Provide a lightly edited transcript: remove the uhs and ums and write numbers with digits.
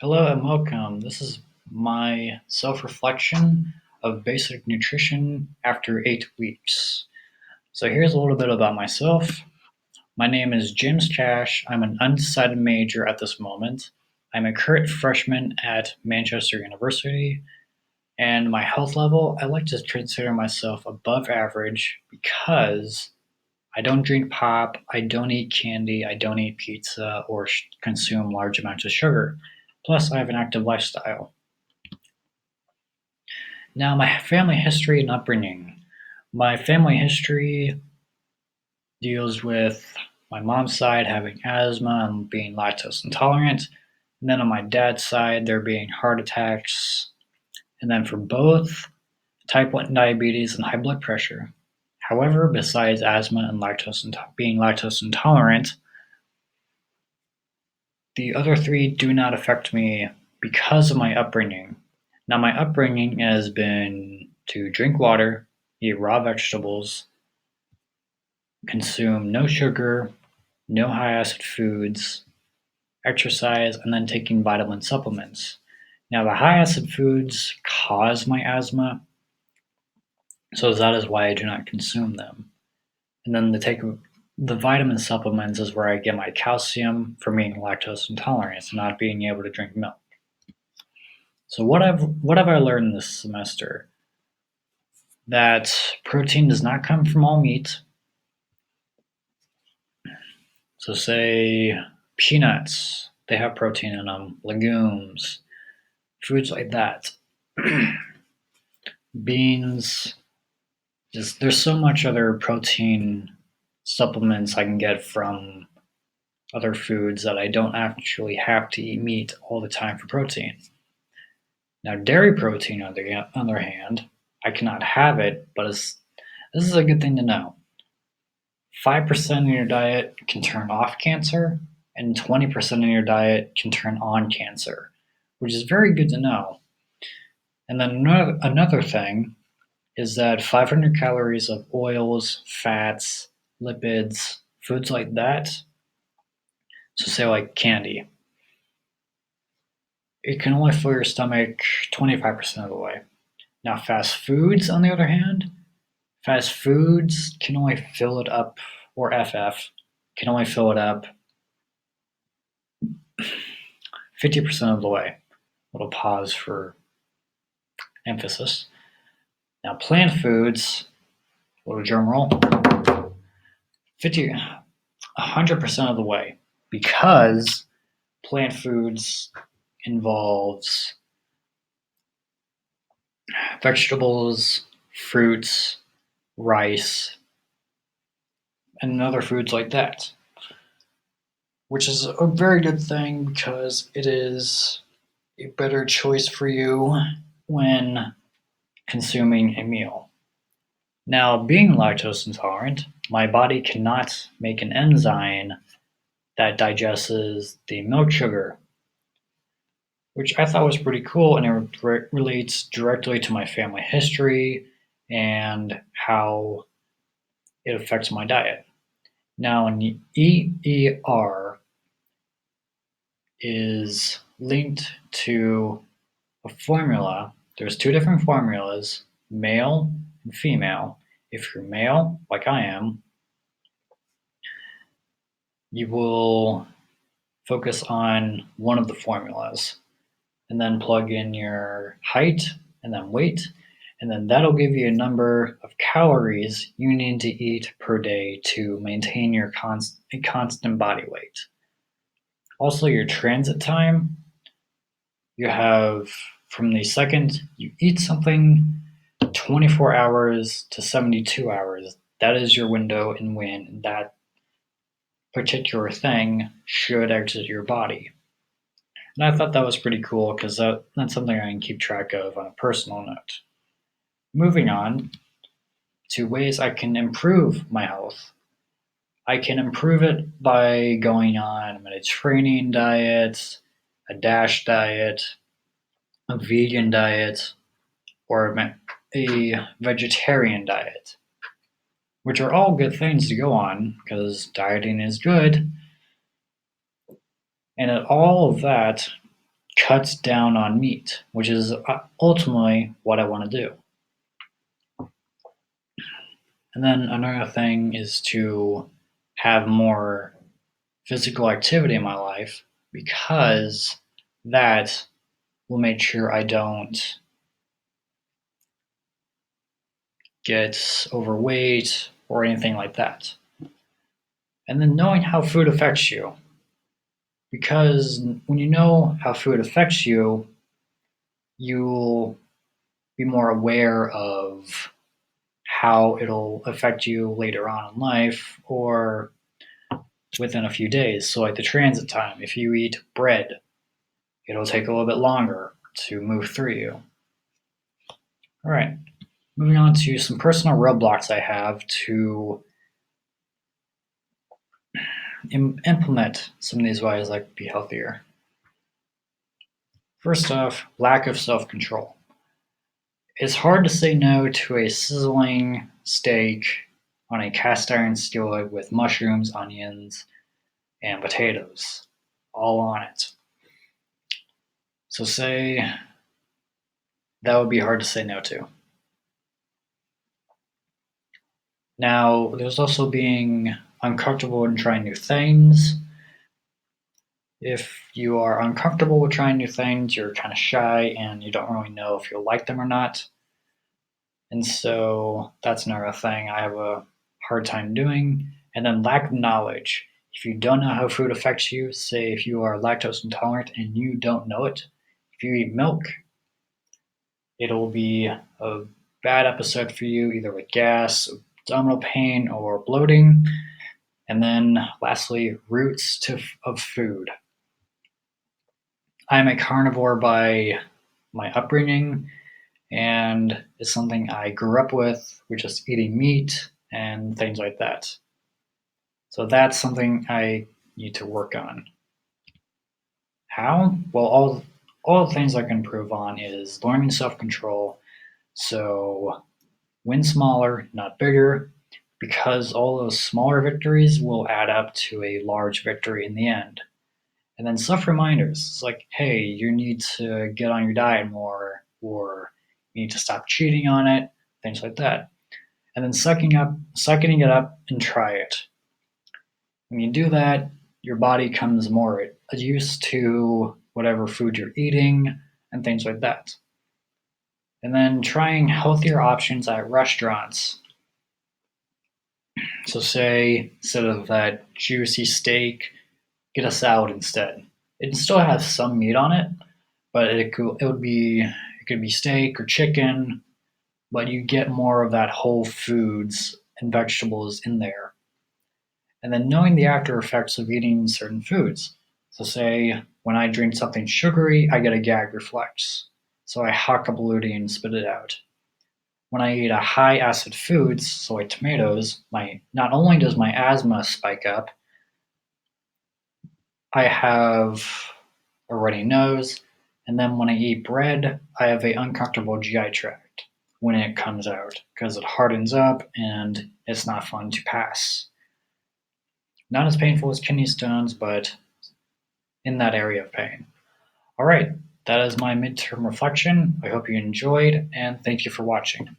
Hello and welcome. This is my self reflection of basic nutrition after 8 weeks. So, here's a little bit about myself. My name is James Cash. I'm an undecided major at this moment. I'm a current freshman at Manchester University, and my health level, I like to consider myself above average because I don't drink pop, I don't eat candy, I don't eat pizza or consume large amounts of sugar. Plus, I have an active lifestyle. Now, my family history and upbringing. My family history deals with my mom's side having asthma and being lactose intolerant. And then on my dad's side, there being heart attacks. And then for both, type 1 diabetes and high blood pressure. However, besides asthma and being lactose intolerant, the other three do not affect me because of my upbringing. Now, my upbringing has been to drink water, eat raw vegetables, consume no sugar, no high acid foods, exercise, and then taking vitamin supplements. Now, the high acid foods cause my asthma, so that is why I do not consume them. And then the vitamin supplements is where I get my calcium from being lactose intolerant and not being able to drink milk. So what have I learned this semester? That protein does not come from all meat. So say peanuts, they have protein in them, legumes, foods like that. Beans, just there's so much other protein supplements I can get from other foods that I don't actually have to eat meat all the time for protein. Now, dairy protein, on the other hand, I cannot have it, but this is a good thing to know. 5% of your diet can turn off cancer, and 20% of your diet can turn on cancer, which is very good to know. And then another thing is that 500 calories of oils, fats, lipids, foods like that, so say like candy, it can only fill your stomach 25% of the way. Now, fast foods, on the other hand, fast foods can only fill it up, or FF, can only fill it up 50% of the way. Little pause for emphasis. Now, plant foods, little drum roll, 100% of the way, because plant foods involves vegetables, fruits, rice, and other foods like that, which is a very good thing because it is a better choice for you when consuming a meal. Now, being lactose intolerant, my body cannot make an enzyme that digests the milk sugar, which I thought was pretty cool, and it relates directly to my family history and how it affects my diet. Now, an EER is linked to a formula. There's two different formulas, male and female. If you're male, like I am, you will focus on one of the formulas and then plug in your height and then weight, and then that'll give you a number of calories you need to eat per day to maintain your constant body weight. Also, your transit time, you have from the second you eat something 24 hours to 72 hours. That is your window in when that particular thing should exit your body. And I thought that was pretty cool because that's something I can keep track of on a personal note. Moving on to ways I can improve my health. I can improve it by going on a Mediterranean diet, a DASH diet, a vegan diet, or a vegetarian diet, which are all good things to go on because dieting is good. And all of that cuts down on meat, which is ultimately what I want to do. And then another thing is to have more physical activity in my life because that will make sure I don't get overweight or anything like that. And then knowing how food affects you, because when you know how food affects you, you'll be more aware of how it'll affect you later on in life or within a few days. So, like the transit time, if you eat bread, it'll take a little bit longer to move through you. All right, moving on to some personal roadblocks I have to implement some of these ways I could be healthier. First off, lack of self control. It's hard to say no to a sizzling steak on a cast iron skillet with mushrooms, onions, and potatoes all on it. So, say that would be hard to say no to. Now, there's also being uncomfortable in trying new things. If you are uncomfortable with trying new things, you're kind of shy and you don't really know if you'll like them or not. And so that's another thing I have a hard time doing. And then lack of knowledge. If you don't know how food affects you, say if you are lactose intolerant and you don't know it, if you eat milk, it'll be a bad episode for you, either with gas, abdominal pain, or bloating. And then lastly, of food. I'm a carnivore by my upbringing, and it's something I grew up with just eating meat and things like that. So that's something I need to work on. How? Well, all the things I can improve on is learning self-control. So win smaller, not bigger, because all those smaller victories will add up to a large victory in the end. And then self reminders. It's like, hey, you need to get on your diet more, or you need to stop cheating on it, things like that. And then sucking it up and try it. When you do that, your body comes more used to whatever food you're eating and things like that. And then trying healthier options at restaurants. So say instead of that juicy steak, get a salad instead. It still has some meat on it, but it could be steak or chicken, but you get more of that whole foods and vegetables in there. And then knowing the after effects of eating certain foods. So say when I drink something sugary, I get a gag reflex. So I huck up a loogie and spit it out. When I eat a high acid foods, so like tomatoes, my not only does my asthma spike up, I have a runny nose, and then when I eat bread, I have a uncomfortable GI tract when it comes out because it hardens up and it's not fun to pass. Not as painful as kidney stones, but in that area of pain. All right, that is my midterm reflection. I hope you enjoyed, and thank you for watching.